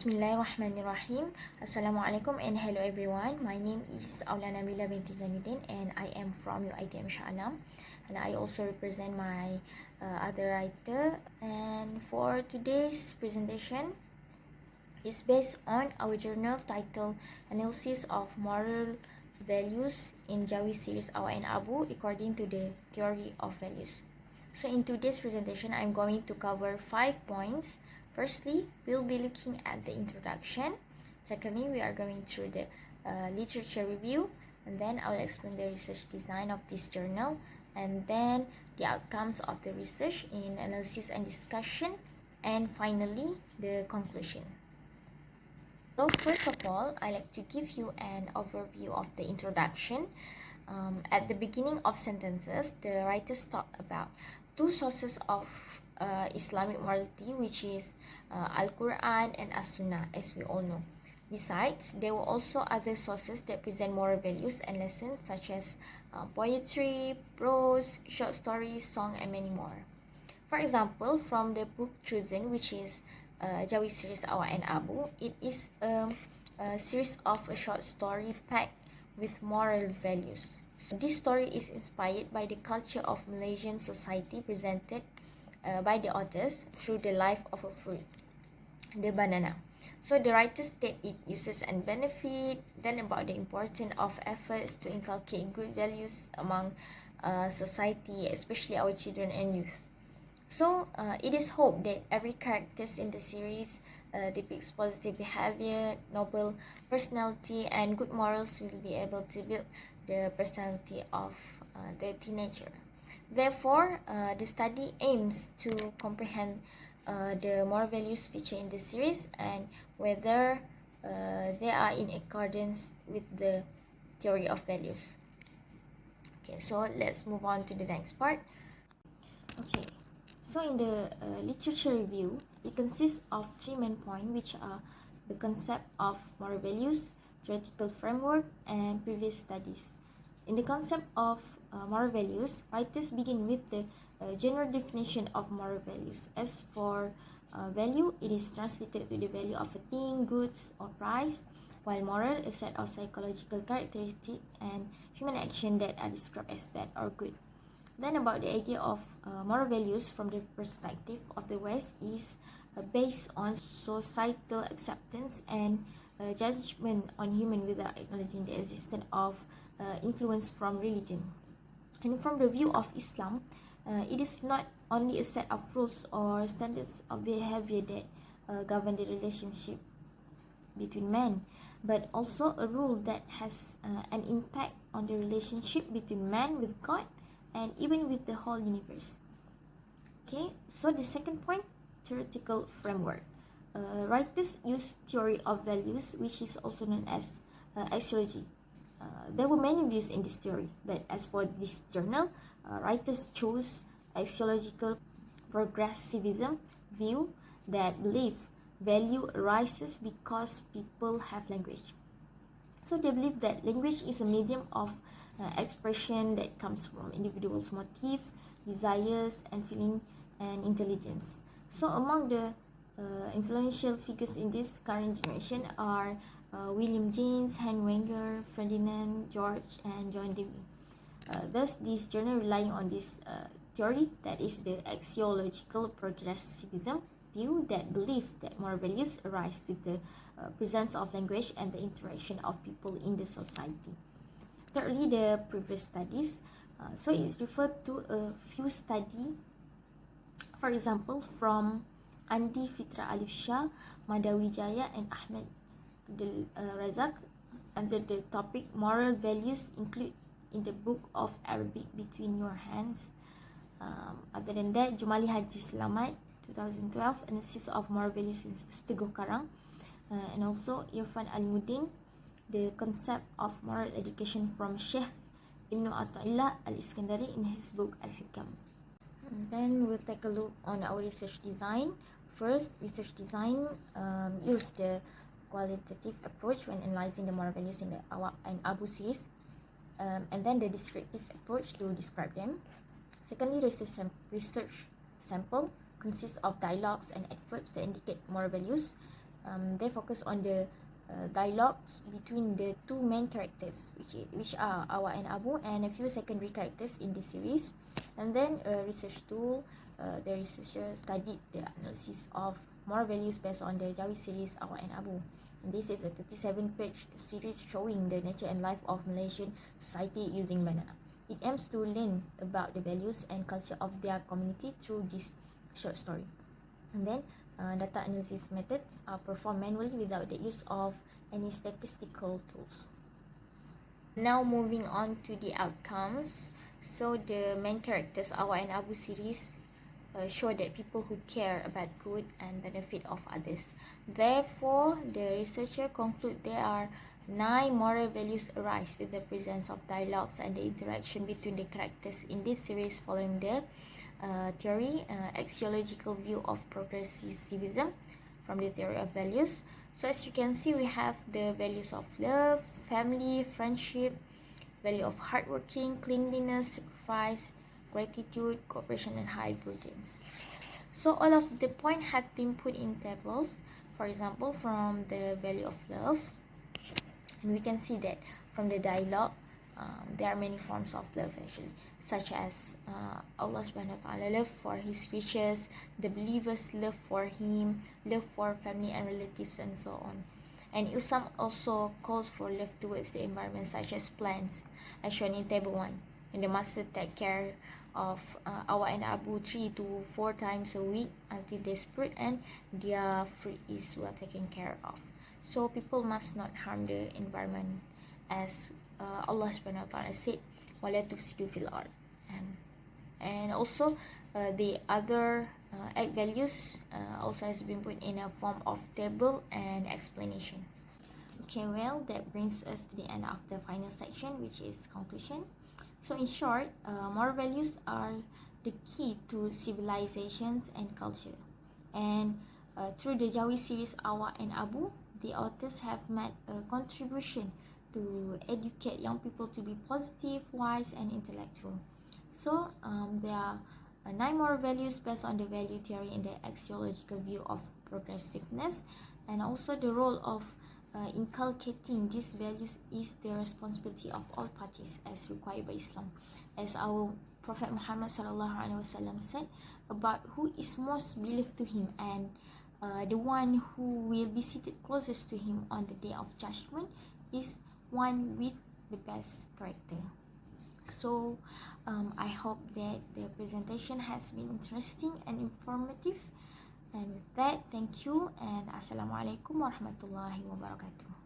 Bismillahirrahmanirrahim. Assalamualaikum and hello everyone. My name is Aula Nabilah Janudin and I am from UITM Shah Alam, and I also represent my other writer. And for today's presentation is based on our journal titled Analysis of Moral Values in Jawi series Awak and Abu according to the theory of values. So in today's presentation, I'm going to cover 5 points. Firstly, we'll be looking at the introduction. Secondly, we are going through the literature review, and then I'll explain the research design of this journal, and then the outcomes of the research in analysis and discussion, and finally, the conclusion. So first of all, I'd like to give you an overview of the introduction. At the beginning of sentences, the writers talk about two sources of Islamic morality, which is Al-Quran and As-Sunnah, as we all know. Besides, there were also other sources that present moral values and lessons, such as poetry, prose, short stories, song, and many more. For example, from the book chosen, which is Jawi series Awak and Abu, it is a series of a short story packed with moral values. So this story is inspired by the culture of Malaysian society presented by the authors through the life of a fruit, the banana. So the writers state its uses and benefit, then about the importance of efforts to inculcate good values among society, especially our children and youth. So it is hoped that every character in the series depicts positive behavior, noble personality, and good morals will be able to build the personality of the teenager. Therefore, the study aims to comprehend the moral values featured in the series and whether they are in accordance with the theory of values. Okay, so let's move on to the next part. Okay, so in the literature review, it consists of 3 main points, which are the concept of moral values, theoretical framework, and previous studies. In the concept of moral values, writers begin with the general definition of moral values. As for value, it is translated to the value of a thing, goods, or price, while moral is a set of psychological characteristics and human action that are described as bad or good. Then about the idea of moral values from the perspective of the West is based on societal acceptance and judgment on human without acknowledging the existence of influence from religion. And from the view of Islam, it is not only a set of rules or standards of behavior that govern the relationship between men, but also a rule that has an impact on the relationship between man with God and even with the whole universe. Okay, so the second point, theoretical framework. Writers use theory of values, which is also known as axiology. There were many views in this theory, but as for this journal, writers chose axiological progressivism view that believes value arises because people have language. So they believe that language is a medium of expression that comes from individuals' motives, desires, and feeling and intelligence. So among the influential figures in this current generation are William James, Hen Wenger, Ferdinand George, and John Dewey. Thus, this journal relying on this theory, that is the axiological progressivism view that believes that moral values arise with the presence of language and the interaction of people in the society. Thirdly, the previous studies. So it's referred to a few studies, for example, from Andi Fitra Alif Shah, Madawi Jaya, and Ahmed Abdul Razak under the topic Moral Values include in the book of Arabic Between Your Hands. Other than that, Jumali Haji Selamat 2012, Analysis of Moral Values in Steguh Karang, and also Irfan Alimuddin, The Concept of Moral Education from Sheikh Ibn Atta'illah Al-Iskandari in his book Al-Hikam. Then we'll take a look on our research design. First, research design use the qualitative approach when analyzing the moral values in the Awak and Abu series, and then the descriptive approach to describe them. Secondly, research sample consists of dialogues and adverbs that indicate moral values. they focus on the dialogues between the two main characters, which are Awak and Abu, and a few secondary characters in this series. And then a research tool, the researcher studied the analysis of moral values based on the Jawi series Awak and Abu. And this is a 37-page series showing the nature and life of Malaysian society using Bana. It aims to learn about the values and culture of their community through this short story. And then data analysis methods are performed manually without the use of any statistical tools. Now moving on to the outcomes. So the main characters Awak and Abu series show that people who care about good and benefit of others. Therefore, the researcher conclude there are 9 moral values arise with the presence of dialogues and the interaction between the characters in this series following the theory, axiological view of progressivism from the theory of values. So as you can see, we have the values of love, family, friendship, value of hardworking, cleanliness, sacrifice, gratitude, cooperation, and high prudence. So all of the points have been put in tables. For example, from the value of love, and we can see that from the dialogue, there are many forms of love actually, such as Allah subhanahu wa ta'ala love for his creatures, the believers love for him, love for family and relatives, and so on. And Islam also calls for love towards the environment, such as plants, as shown in table 1. And the master take care of Awak and Abu 3 to 4 times a week until they sprout and their fruit is well taken care of. So people must not harm the environment, as Allah subhanahu wa ta'ala said, وَلَا تُفْسِدُوا فِي الْأَرْضِ. And also the other 8 values also has been put in a form of table and explanation. Okay, well, that brings us to the end of the final section, which is conclusion. So in short, moral values are the key to civilizations and culture. And through the Jawi series Awak and Abu, the authors have made a contribution to educate young people to be positive, wise, and intellectual. So there are 9 moral values based on the value theory in the axiological view of progressiveness, and also the role of inculcating these values is the responsibility of all parties as required by Islam, as our Prophet Muhammad SAW said about who is most beloved to him, and the one who will be seated closest to him on the day of judgment is one with the best character. So I hope that the presentation has been interesting and informative. And with that, thank you, and Assalamualaikum warahmatullahi wabarakatuh.